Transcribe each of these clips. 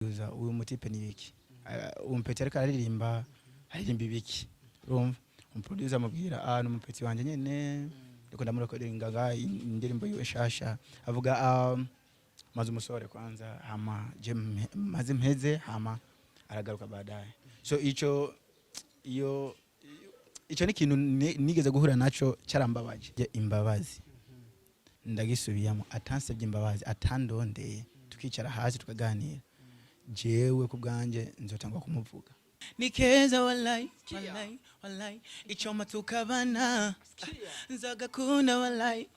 uyu mutipe ni iki umpeti ariko aririmba ibiki urumva umuproducer amubwira n'umupeti wanje nyene ndiko ndamurekodinga indirimbo yiwe shasha avuga maze umusore kwanza hama je maze mpeze hama aragaruka baadaye so ico ni kintu nigeze guhura naco carambabaje imbabazi ndagisubiyamo atansebye imbabazi atandondeye tukicara hasi tukaganira jewe kubganje nzotangwa kumuvuga nikeza wallahi ichoma tukabana nzagakunda wallahi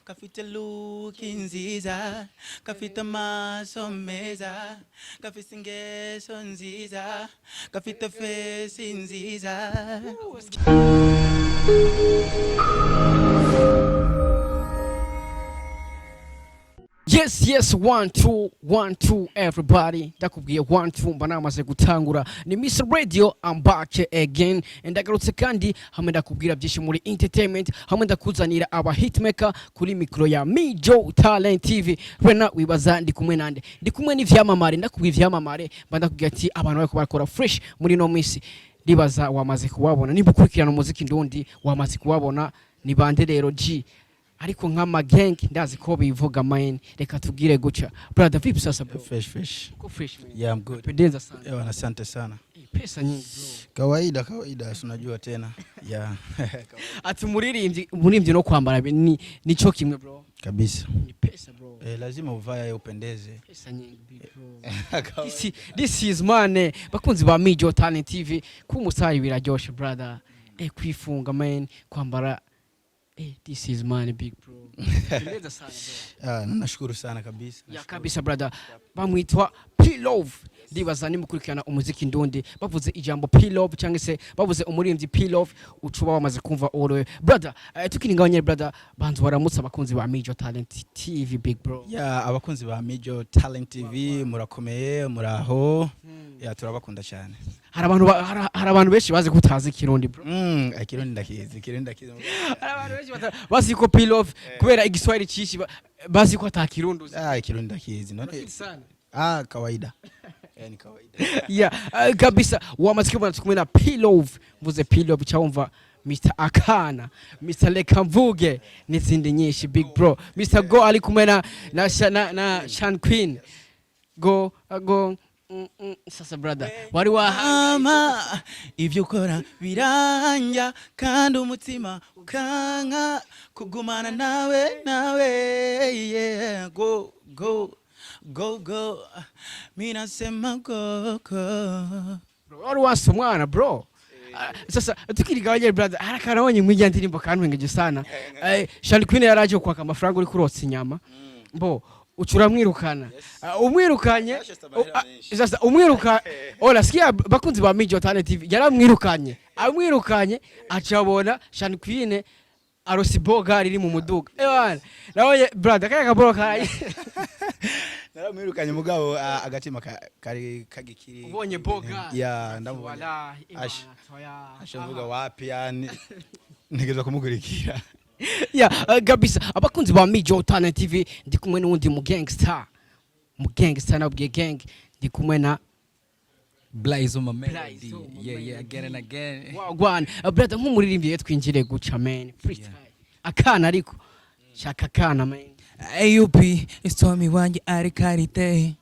kafite look nziza kafite maso meza kafite ingeso nziza kafite face nziza. Yes, 1 2 everybody. Baratubwiye 1 2 banamaze gutangura. Ni Mr Radio, I'm back again. Ndagarutse kandi hamwe ndakubwira byinshi muri entertainment, hamwe ndakuzanira aba hitmaker kuri micro ya Mijo Talent TV. Rena wibaza ndi kumwe nande. Ndi kumwe ni vyamamare, ndakubwiye vyamamare, bandakubwira ati abantu bariko barakora fresh muri no misi. Ndibaza wamaze kuwabona, nimba ukurikirana umuziki ndundi wamaze kuwabona ni bande rero G. Ariko nk'ama gang ndazi ko bivuga man reka tugire guca brother vipi sasa bro fresh ko fresh man yeah I'm good pendeza sana ewa asante sana pesa nyingi bro kawaida unajua tena yeah ati muririmbyi no kwambara nico kimwe bro kabisa ni pesa bro lazima uvae upendeze pesa nyingi bro this is man bakunzi ba Mijo Talent TV ku musari biraryoshe brother kwifunga man kwambara this is money big bro. Pendeza sana bro. Nashukuru sana kabisa. Ya kabisa brother. Bamwitwa P-Love. Ndibaza nimukurikirana umuziki ndundi bavuze ijambo P-Love cyangwa se bavuze umurimbyi P-Love ucuba wamaze kumva all brother. Tukiningabanye brother bantu baramutsa abakunzi ba Mijo Talent TV big bro. Ya abakunzi ba Mijo Talent TV murakomeye muraho. Ya turabakunda cyane. Hari abantu benshi bazi kutazi Kirundi bro. Kirundi ndakizi. Hari abantu benshi bazi ko P-Love kubera igiswahili cishi bazi ko atakirundi. Kirundi ndakizi none. Kawaida. Ni kawaida. Yeah, kabisa wamaze kubona tukumwe na P-Love, mvuze P-Love cyumva Mr. Akana, Mr. Lekamvuge n'izindi nyinshi big bro. Mr. Go ali kumwe na Shan Queen. Go sasa brother wari wahama ivyo ukora biranja kandi umutima ukanka kugumana nawe yeah go mina sema go bro wari wasi umwana bro sasa tukirigabanye brother harakarabonye mw'ijya ndirimbo kantwengeje sana Shan Queen yaraje kwaka amafaranga uri kurotsa inyama mbo uchura mwirukana umwirukanye sasa umwiruka ola sikia bakunzi ba Mijo Talent TV yaramwirukanye amwirukanye acabona Shan Queen arosiboga riri mu muduga bana nawe brother kaya kaboroka naramwirukanye mugabo agatima kari kagikiri ubonye boga ya ndamubonye ashavuga wapi yani nigeza kumugurikira yeah kabisa abakunzi ba Mijo Talent TV ndi kumwe n'undi mu gangster nabwiye gang ndi kumwe na Brayzo my melody yeah again wagwan brother nk'umuririmbyi twinjire guca man freestyle akana ariko shaka akana man AUP istomi wanje ari karite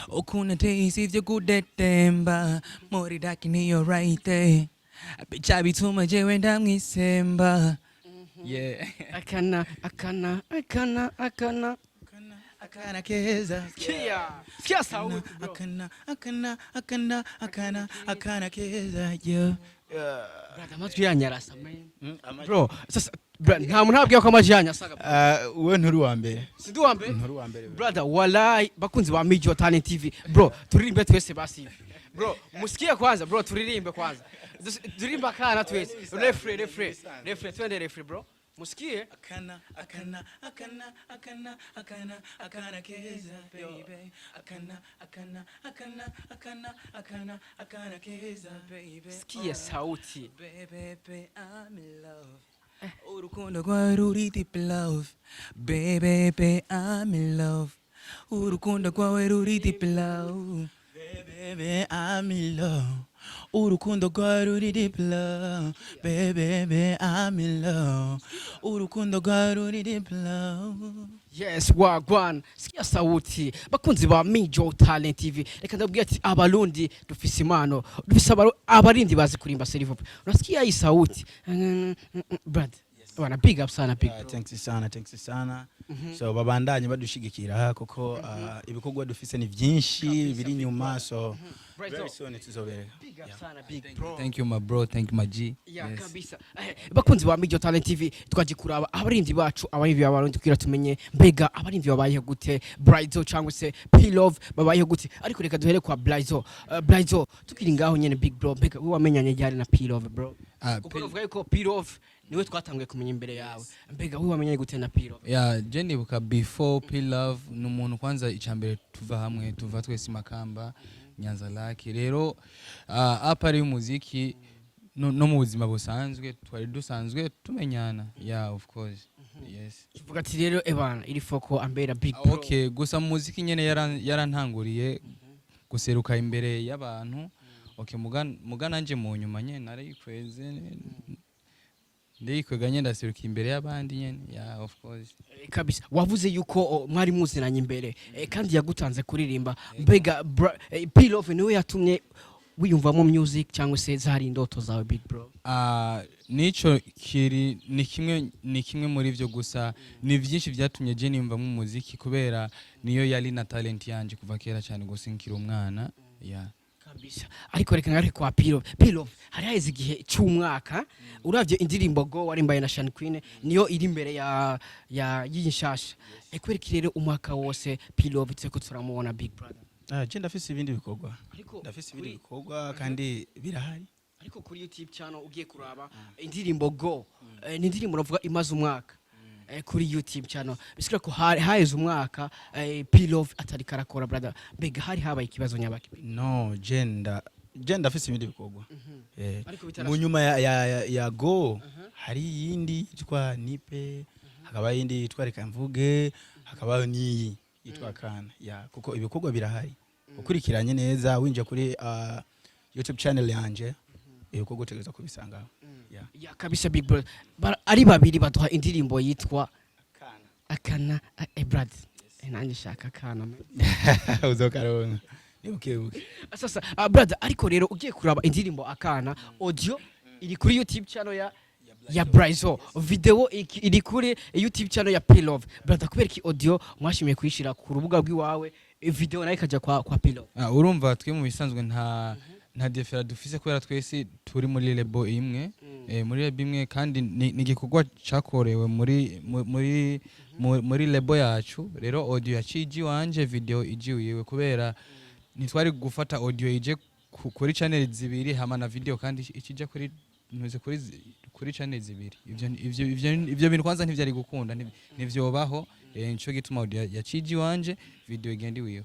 okuna te isivyo kudetemba muri dakini yo right bicha bituma je wenda mwisemba. Yeah. Akana keza. Kia sauti bro. Akana keza yo. Brother matu yanyarasa man. Bro, sasa nta muntu abwiye ko amajyanya asaga. We nturi wa mbere. Sindi wa mbere? Nturi wa mbere. Brother wallahi bakunzi ba Mijo Talent TV. Bro, turirimbe twese basi. Bro, musikie kwanza bro, turirimbe kwanza. Turirimba kana twese. Refre twende refre bro. Musikie akana keza baby akana keza baby sikia sauti baby I'm in love urukundo kwa ruri deep love baby I'm in love urukundo rwawe ruri deep low. Baby, I'm in love. Urukundo rwawe ruri deep low. Baby, I'm in love. Urukundo rwawe ruri deep low. Yes, wagwan. Sikia sauti. Bakunzi ba Mijo Talent TV. Reka ndabwira ati abarundi dufise impano. Dufise abarindi bazi kurimba serivo. Unasikia hii sauti? Brad. Bana big up sana big. Thanks sana. So babandanye badushigikira kuko ibikorwa dufise ni vyinshi biri nyuma so very soon tuzobera. Big up sana big bro. Thank you my bro, thank you my G. Yeah, kabisa. Bakunzi ba Mijo Talent TV twaje kuraba abarindi bacu abayivi abarundi kugira tumenye mbega abarindi babaye gute brayzo cyangwa se P-Love babaye gute ariko reka duhere kwa brayzo. Brayzo tukiri ngaho nyene big bro mbega we wamenyanye ryari na P-Love bro? Kuko uvuga yuko P-Love niwe twatangiye kumenya imbere yawe mbega we wamenyanye gute na P-Love? Yeah, Jenny buka before P-Love n'umuntu kwanza icambere tuva hamwe tuva twese makamba Nyanza laki rero apari umuziki no mu buzima busanzwe twari dusanzwe tumenyana. Yeah, of course. Yes. Tuvuga ati rero ebana iri foko ambera big bro. Okay, gusa muziki nyene yarantanguriye guseruka imbere y'abantu. Okay, mugana nje mu nyuma nyene narikweze ndikwega nyenda seruka imbere y'abandi nyene. Yeah, of course. Kabisa wavuze yuko mwari muziranye imbere kandi yagutanze kuririmba mbega P-Love niwe yatumye wiyumvamo music cyangwa se zari indoto zawe big bro? Nico kiri ni kimwe muri vyo gusa ni vyinshi vyatumye je nimva mu muziki kubera niyo yali na talent yanje kuva kera cyane gusinkira umwana. Yeah. Kabisa ariko reka ngare kwa P-Love hari haize igihe cy'umwaka uravye indirimbo go warimbaye na Shan Queen niyo iri imbere ya y'inshasha ekwereka rero umwaka wose P-Love tseko turamubona big brother. Je ndafise ibindi bikorwa kandi birahari ariko kuri YouTube channel ugiye kuraba indirimbo go ni indirimbo navuga imaze umwaka kuri YouTube channel bisikira ko haize umwaka P-Love atari karakora brother mbega hari habaye ikibazo nyabaki? No, je ndafise ibindi bikorwa mu nyuma ya go hari yindi yitwa nipe hakaba yindi yitwa reka mvuge hakaba niyi yitwa akana. Yeah, kuko ibikorwa birahari ukurikiranye neza winje kuri YouTube channel yanje ibikorwa utegereza kubisanga. Yeah, kabisa big brother ari babiri baduha indirimbo yitwa akana brad nanje shaka akana uzokaronka nibuke sasa brother ariko rero ugiye kuraba indirimbo akana audio iri kuri YouTube channel ya brayzo video iri kuri YouTube channel ya P-Love brother kubera ki audio mwashimiye kwishira ku rubuga rw'iwawe video nayo ikaja kwa P-Love? Urumva twe mu bisanzwe nta differa dufise kubera twese turi muri label imwe muri label imwe kandi ni gikorwa cakorewe muri label yacu rero audio yaciji wanje video ijiwe kubera nitwari gufata audio ije kuri channel zibiri hama na video kandi ikija kuri ntuze kuri channel zibiri ivyo bintu kwanza ntivyari gukunda nivyobaho nico gituma audio yaciji wanje video igenda wiyo.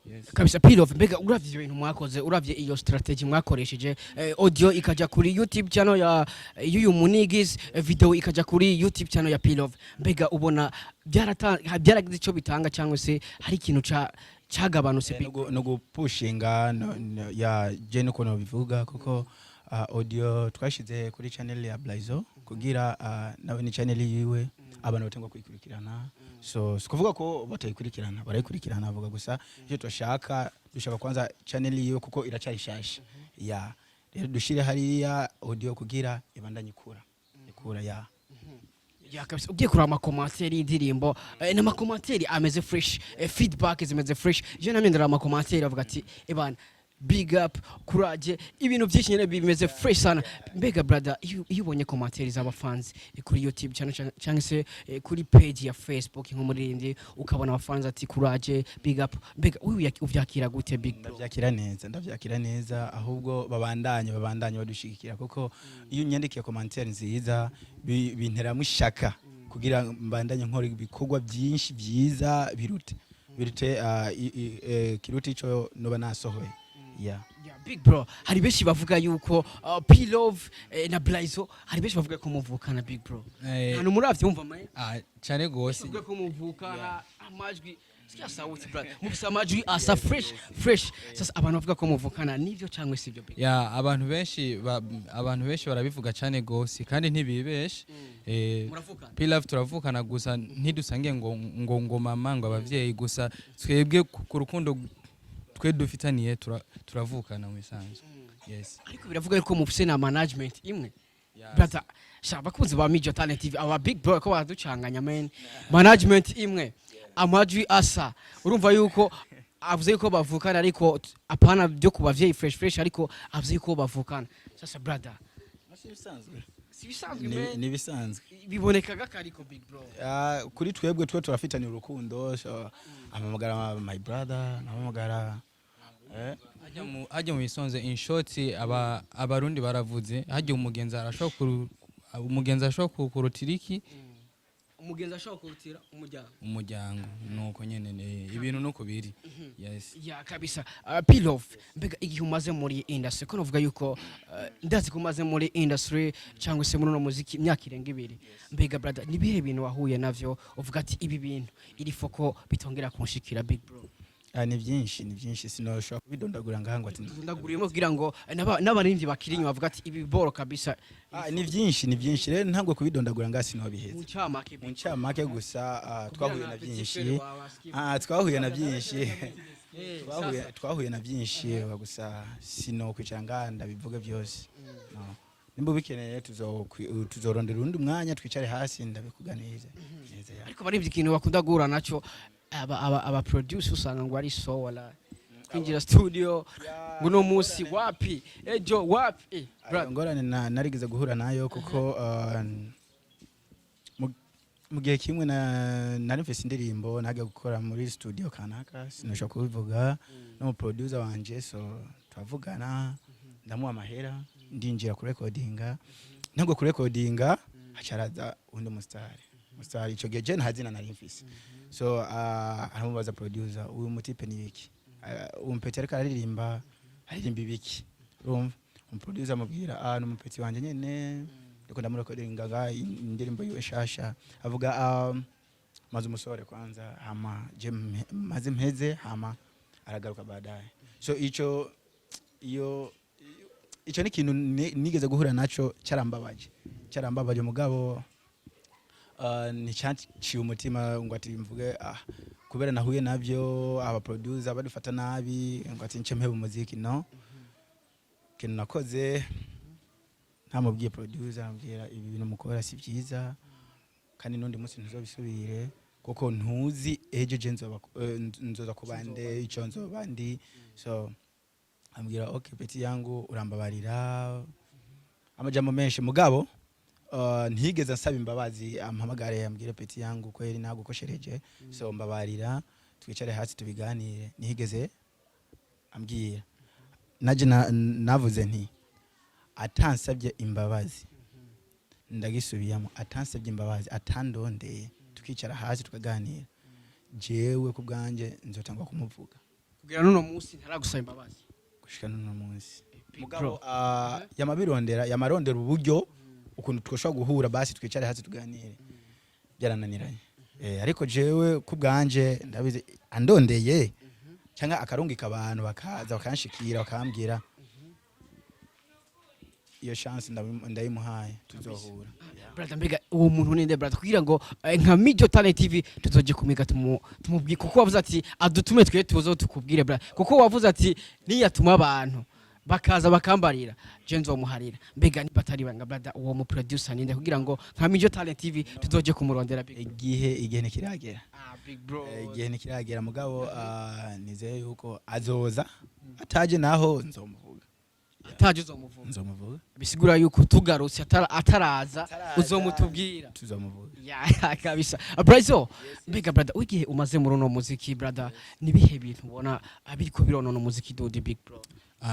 Yes. Kabisa P-Love mbega uravye ibintu mwakoze uravye iyo strategy mwakoresheje audio ikaja kuri YouTube channel ya yuyu munigis video ikaja kuri YouTube channel ya P-Love mbega ubona byaragize ico bitanga cyangwa se hari ikintu cagabanutse no gupushinga ya je nuko no bivuga kuko audio twashize kuri channel ya Brayzo kugira nawe ni channel yiwe abantu batengwa kuyikurikirana so sikuvuga ko batayikurikirana barayikurikirana avuga gusa icyo dushaka kwanza channel yiwe kuko iracyayishasha. Yeah, rero dushire hariya audio kugira ibandanye ikura ya ya kabisa ugiye kuraba amakomenteri y'indirimbo n'amakomenteri ameze fresh feedback zimeze fresh je namendera amakomenteri avuga ati ebana big up courage ibintu byinshi nyene bimeze fresh sana mbega brother iyo ubonye commentaires z'abafans kuri YouTube cyangwa se kuri page ya Facebook nk'umuririmbyi ukabona abafans ati courage big up mbega uvyakira gute big bro? Ndavyakira neza ahubwo babandanye badushigikira kuko iyo nyandikiye commentaire nziza bintera mushaka kugira mbandanye nkora ibikorwa byinshi byiza birute kiruti ico noba nasohoye. Yeah, big bro hari beshi bavuga yuko P-Love na Brayzo hari beshi bavuga ko muvukana big bro hano muravye umva maye cyane gose bavuga ko muvukana amajwi sikia sauti brother mufise amajwi asa fresh sasa abantu bavuga ko muvukana nivyo cyangwa sivyo big ya abantu benshi barabivuga cyane gose kandi ntibibeshe muravukana pilaf turavukana gusa ntidusange ngo mama ngo abavyeyi gusa twebwe ku rukundo twe dufitaniye turavukana mu bisanzwe yes ariko biravuga ko mufise na management imwe brother shaba kuzi ba Major Talent TV aba big bro ko baducanganya man management imwe amajwi asa urumva yuko avuze ko bavukana ariko apana byo kubavyeyi fresh ariko avuze ko bavukana sasa brother ni bisanzwe bibonekaga kariko big bro kuri twebwe turafitanye urukundo amamagara my brother namamagara hajya mu bisonze in short abarundi baravuze hajya umugenzi arashobora kurutiriki umugenzi ashobora kurutira umuryango nuko nyene ibintu nuko biri yes ya kabisa Pilof mbega igihe umaze muri industry ko novuga yuko ndazi kumaze muri industry cyangwa se muri no muziki imyaka irenga 2 mbega brother nibihe bintu wahuye navyo uvuga ati ibi bintu iri foko bitongera kunshikira big bro ni byinshi sinoshobora kubidondagura ngahango ati ndaguriyemo kugira ngo n'abarindi bakirinyo bavuga ati ibi boro kabisa ni byinshi rero ntabwo kubidondagura ngasi no biheze mu ncamake gusa twahuye na byinshi gusa sino kwicanga ndabivuga byose nimba bikeneye tuzorondera urundi mwanya twicare hasi ndabikuganize ariko barivye ikintu bakunda guhura naco aba producer usanga ngo ari so wala kwinjira studio ngo no musi wapi ejo wapi ngorane narigeze guhura nayo kuko mu gihe kimwe nari mfise indirimbo naga gukora muri studio kanaka sinoshoka kubivuga no producer wanje so twavugana ndamuha amahera ndinjira ku recordinga ntabwo ku recordinga hacaraza undi mustari ico gihe je ntazina nari mfise so aramubaza producer uyu mutipe ni iki umpeti ariko aririmba ibiki urumva umuproducer amubwira n'umupeti wanje nyene ndiko ndamurekodinga indirimbo yiwe shasha avuga maze umusore kwanza hama je maze mpeze hama aragaruka baadaye so ico ni ikintu nigeze guhura naco cyarambabaje mugabo ni cyanciye umutima ngo ati mvuge kubera nahuye navyo aba producer badufata nabi ngo ati nce mpebe umuziki no kintu nakoze ntamubwiye producer ambwira ibi bintu mukora si byiza kandi nundi munsi ntuzobisubire kuko ntuzi ejo je nzoza kubande ico nzobandi so ambwira okay peti yangu urambabarira amajambo menshi mugabo ntigeze nsaba imbabazi ampamagare ambwira peti yangu ko yari nagukoshereje so mbabarira twicare hasi tubiganire ntigeze ambwira naje navuze nti atansabye imbabazi ndagisubiyamo atansabye imbabazi atandondeye tukicara hasi tukaganira jewe ku bwanje nzotangwa kumuvuga kugira nuno munsi ntaragusaba imbabazi gushika nuno munsi mugabo yamarondera uburyo ukuntu twoshobora guhura basi twicare hasi tuganire byarananiranye ariko jewe ku bwanje ndabizi andondeye cyangwa akarungika abantu bakaza bakanshikira bakambwira iyo chance ndayimuhaye tuzohura brother mbega uwo muntu ninde brother kugira ngo nka Major Talent TV tuzoje kumiga tumubwi kuko wavuze ati adutume twe tuzo tukubwire brother kuko wavuze ati niyatuma abantu bakaza bakambarira je nzomuharira mbega ni batari banga brother uwo mu producer ninde kugira ngo nka Major Talent TV tuzoje kumurondera igihe nikiragera big bro igihe nikiragera mugabo nizeye yuko azoza ataje naho nzomuvuga ataje nzomuvuga bisigura yuko tugarutse ataraza uzomutubwira tuzomuvuga ya kabisa brayzo mbega brother ugiye umaze muri no muziki brother nibihe bintu ubona abiriko bironona umuziki dodi big bro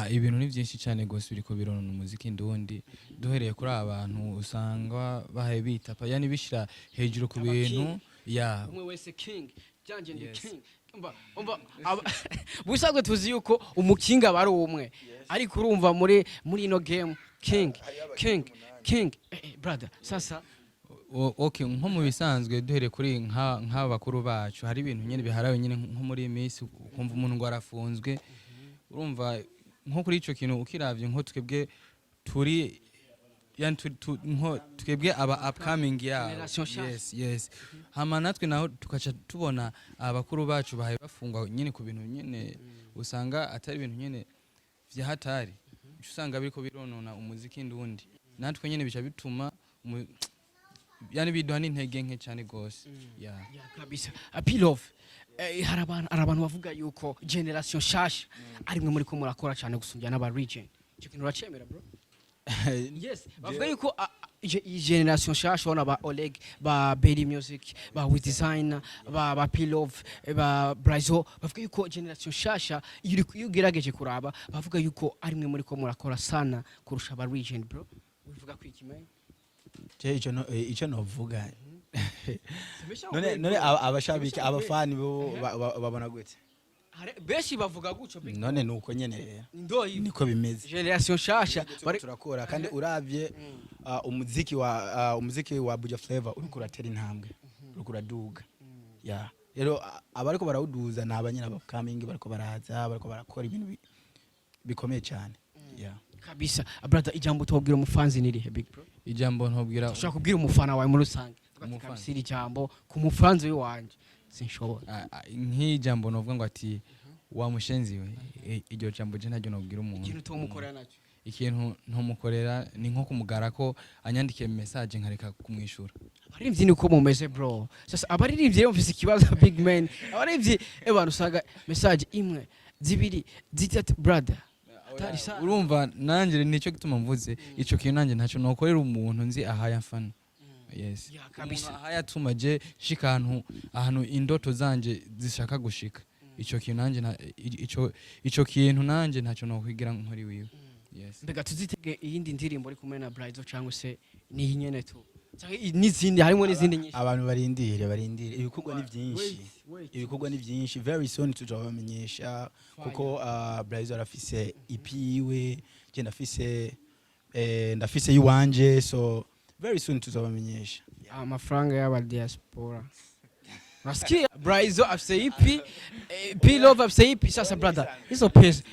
ibintu ni byinshi cyane gose biriko bironona umuziki ndundi duhereye kuri abantu usanga bahaye bitapa yani bishira hejuru ku bintu ya umwe wese king cyanje ndi king busagwe tuzi yuko umukinga bari umwe ariko urumva muri ino game king brother sasa okay nko mu bisanzwe duhere kuri nk'abakuru bacu hari ibintu nyene biharawe nyene nko muri iyi minsi ukumva umuntu ngo arafunzwe urumva nko kuri ico kintu ukiravye nko twebwe turi yani nko twebwe aba upcoming ya yes hama natwe naho tukaca tubona abakuru bacu bahaye bafungwa nyene ku bintu nyene usanga atari ibintu nyene vya hatari usanga biriko bironona umuziki ndundi natwe nyene bica bituma yani biduha n'intege nke cyane gose ya kabisa apilove hari abantu bavuga yuko generation shasha arimwe muri ko murakora cyane gusumbya n'aba region cyo kintu uracemera bro yes bavuga yuko iyi generation shasha ona ba Oleg ba Berry Music ba We Designer ba Pilove ba Brayzo bavuga yuko generation shasha yugerageje kuraba bavuga yuko arimwe muri ko murakora sana kurusha aba region bro uvuga kwikimeye icyo novuga none abashabiki abafani bo babona gute beshi bavuga guco none nuko nyene niko bimeze generation shasha bari turakora kandi uravye umuziki wa Buja Flavor uri kuratera intambwe uri kuraduga ya rero abariko barawuduza nabanyina abakamingi bariko baraza bariko barakora ibintu bikomeye cyane ya kabisa brother ijambo tubwira umufanzi nirihe big bro ijambo ntubwira ushaka kubwira umufana wawe muri rusange tukamusira ijambo ku mufanzi wanje sinshobora nk'ijambo novuga ngo ati wa mushenzi we iryo jambo je ntajyo nobwira umuntu ikintu tumukorera nacyo ikintu ntumukorera ni nko kumugara ko anyandikiye message nkareka kumwishura abarivyi niko mumeze bro sasa abarivyi rero mfise ikibazo big man abarivyi abantu usanga message imwe zibiri zitatu brother urumva nanje nico gituma mvuze ico kintu nanje ntaco nokorera umuntu nzi ahaya mfana yes kabisa ahaya tuma je shika ahantu indoto zanje zishaka gushika ico kintu nanje ico kintu nanje ntaco nokwigira nkori wiwe yes mbega tuzitege iyindi ndirimbo ari kumwe na Brayzo cyangwa se ni nyene tu n'izindi harimo n'izindi nyinshi abantu barindire ibikorwa ni byinshi very soon tuzabamenyesha kuko Brayzo arafise EP iwe je ndafise yiwanje so very soon tuzabamenyesha amafaranga y'aba diaspora nasikia Brayzo afise EP Pilove afise EP sasa brother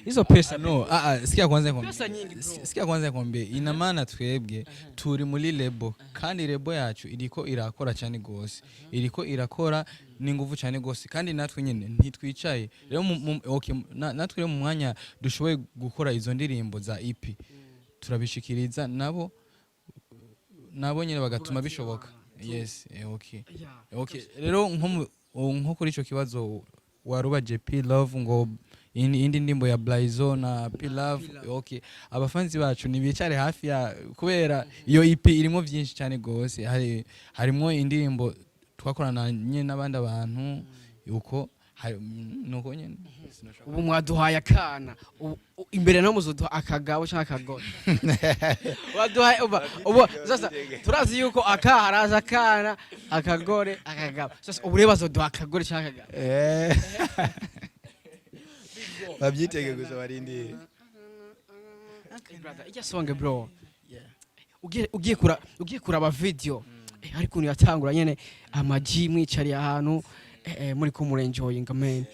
hizo pesa no sikia kwanza kwambie pesa nyingi bro sikia kwanza kwambie ina maana twebwe turi muri lebo kandi lebo yacu iriko irakora cyane gose iriko irakora ni nguvu cyane gose kandi natwe nyene ntitwicaye rero okay natwe rero mu mwanya dushoboye gukora izo ndirimbo za EP turabishikiriza nabo nyene bagatuma bishoboka yes okay rero nko kuri ico kibazo warubaje Pilove ngo indi ndimbo ya Brayzo na Pilove okay abafanzi bacu nibicare hafi ya kubera iyo EP irimo byinshi cyane gose harimo indirimbo twakorana nyene n'abandi abantu yuko nuko nyene ubu mwaduhaye akana imbere no muzoduha akagabo cyangwa akagore waduhaye ubu sasa turazi yuko akaharaza akana akagore akagabo sasa ubu reba zoduha akagore cyangwa akagabo babyitege gusa barindire brother ijya songe bro ugiye kuraba video ariko ni yatangura nyene amaji mwicari ahantu muri ko murenjoying man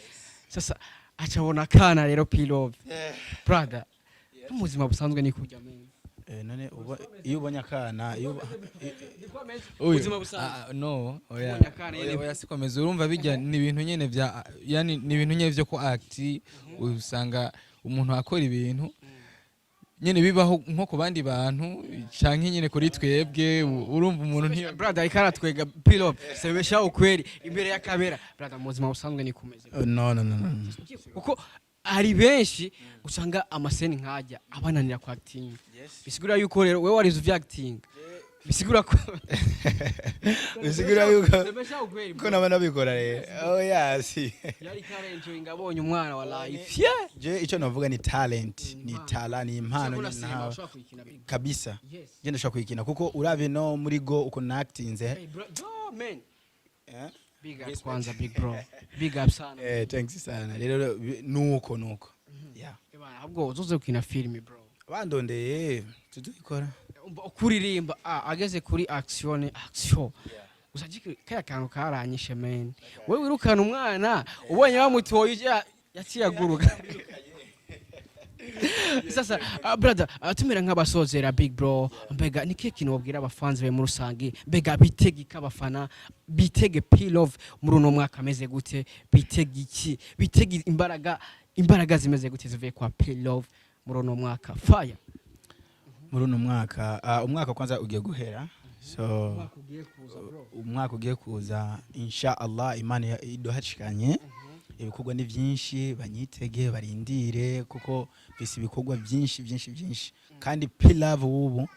sasa acabona kana rero Pilove brother umuzima busanzwe ni kujya man none iyo ubonye akana ubuzima busanzwe no oya sikomeza urumva bijya ni ibintu nyene vya yani ni ibintu nyene vyo ko act usanga umuntu akora ibintu nyene bibaho nko ku bandi bantu canke nyene kuri twebwe urumva umuntu ntiyo brother ikara twega Pilove sebesha ukweri imbere ya kamera brother muzima busanzwe ni kumeze no uko ari benshi usanga amaseni nkajya abananira kwa acting bisigura yuko rero wewe warizo vya acting bisigura ko ko nabana bikora rero oh yes yari karenjo ingabonye umwana wa life je ico navuga ni talent ni impano kabisa je ndashaka kuyikina kuko urabe no muri go uko actinze man big up kwanza big bro big up sana thanks sana rero nuko yeah ahubwo uzoze kukina film bro bandondeye tuzikora kuririmba ageze kuri action usajike kaya kantu karanyishe men wewe wirukana umwana ubonye bamutoye yaciyaguruka sasa brother tumera nk'abasozera big bro mbega niki kintu wabwira abafanzi be mu rusangi mbega bitege ikabafana bitege P-Love muri uno mwaka ameze gute bitege iki bitege imbaraga zimeze gute zivuye kwa P-Love muri uno mwaka fire muri uno mwaka umwaka kwanza ugiye guhera so umwaka ugiye kuza insha Allah imana iduhashikanye ibikorwa ni vyinshi banyitege barindire kuko bisi ibikorwa vyinshi kandi P-Love ubu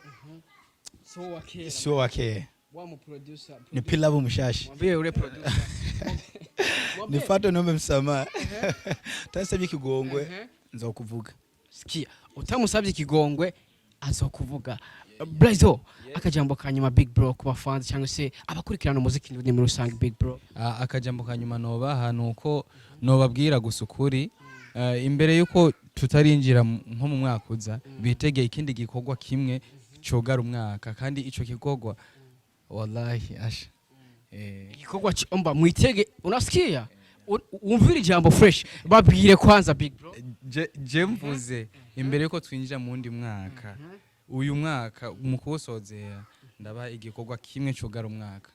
so wake wa mu producer ni P-Love mushasha mwambie ule producer ni fato nombe msama tasabye ikigongwe nzokuvuga sikia utamusavye ikigongwe azokuvuga brayzo akajambo kanyuma big bro ku bafans cyangwa se abakurikirana umuziki ni muri rusange big bro akajambo kanyuma noba hano uko nobabwira gusukuri imbere yuko tutarinjira nko mu mwaka uza bitege ikindi gikorwa kimwe cogara umwaka kandi ico kigogwa wallahi asha igikorwa cyomba mwitege unasikia umvira ijambo fresh babwire kwanza big bro je mvuze imbere yuko twinjira mu wundi mwaka uyu mwaka mu kuwusozera ndaba igikorwa kimwe cogara umwaka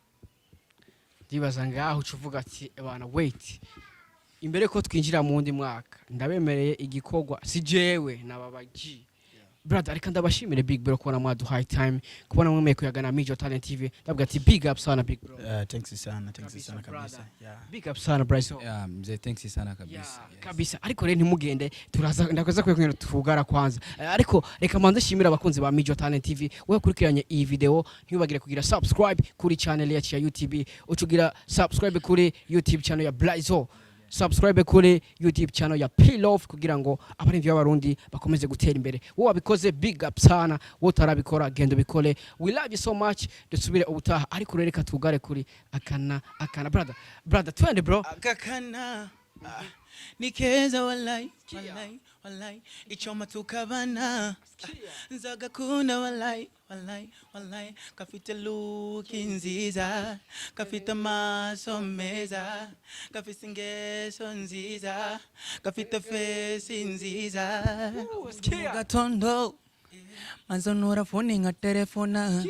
ndibaza ngaho ucuvuga ati bana wait imbere ko twinjira mu wundi mwaka ndabemereye igikorwa si jewe nababaji brother ariko ndabashimire big bro kubona mwadu high time kubona mwemeye kuyagana Mijo Talent TV ndavuga ati big up sana big bro thanks sana kabisa big up sana brayzo mzee thanks sana kabisa kabisa ariko rero ntimugende turaza ndakoza kwe tuvugara kwanza ariko reka manze shimira abakunzi ba Mijo Talent TV we kurikiranye iyi video ntibagire kugira subscribe kuri channel yacu ya YouTube ucugira subscribe kuri YouTube channel ya Brayzo subscribe kuri YouTube channel ya P-Love kugira ngo abarimvyi b'abarundi bakomeze gutera imbere wo wabikoze big up sana wo tarabikora gendo bikole we love you so much dusubire ubutaha ariko reka tugare kuri akana brother twende bro akana nikeza wallahi ichoma tukabana nzagakunda wallahi kafite look nziza kafite maso meza kafite ingeso nziza kafite face nziza gatondo manzonora phone nga telefona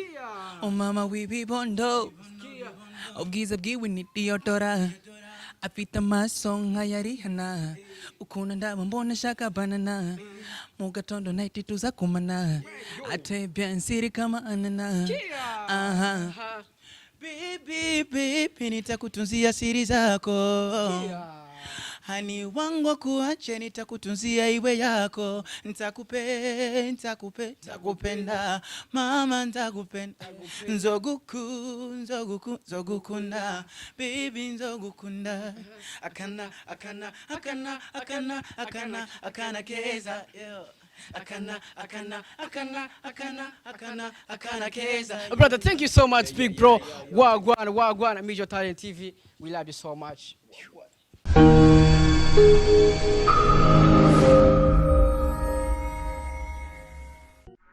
mama wibibondo ubwiza bwiwe ni diotora afite amaso nka yarihana ukunda ndaba mbona shaka banana mu gatondo night tuza kumana ate bien siri kama anana baby nitakutunzia siri zako hani wangu kuache nitakutunzia iwe yako nitakupenda mama nitakupenda nzogukunda baby nzogukunda akana keza akana keza brother thank you so much big bro wagwana Mijo Talent TV we love you so much